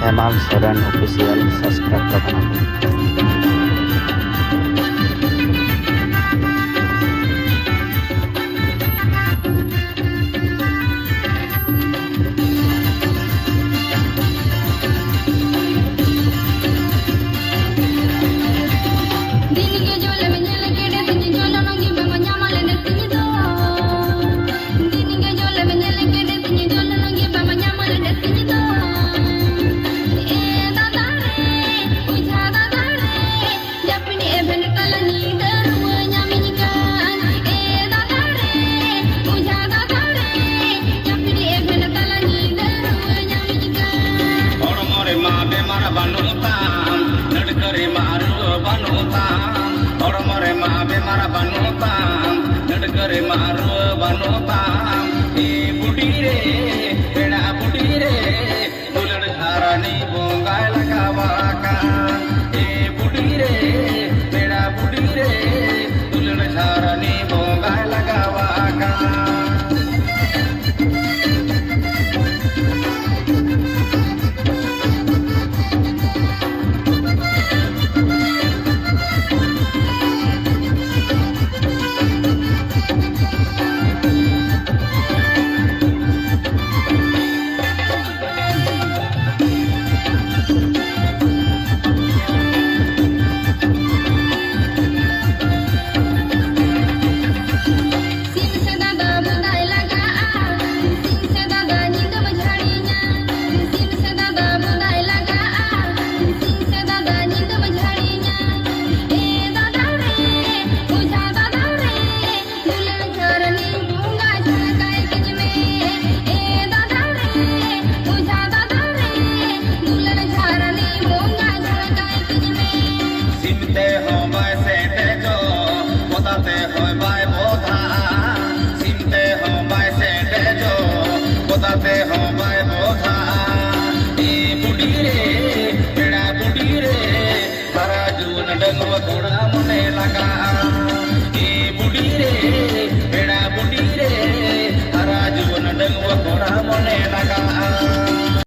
हेमाल Soren official subscribe करना। Mara banutam, nadkare maru banutam. E budire, peda budire, ulad harani bongai lagawaka. E budire, peda budire, ulad harani bongai lagawaka. Simte ho mai se te jo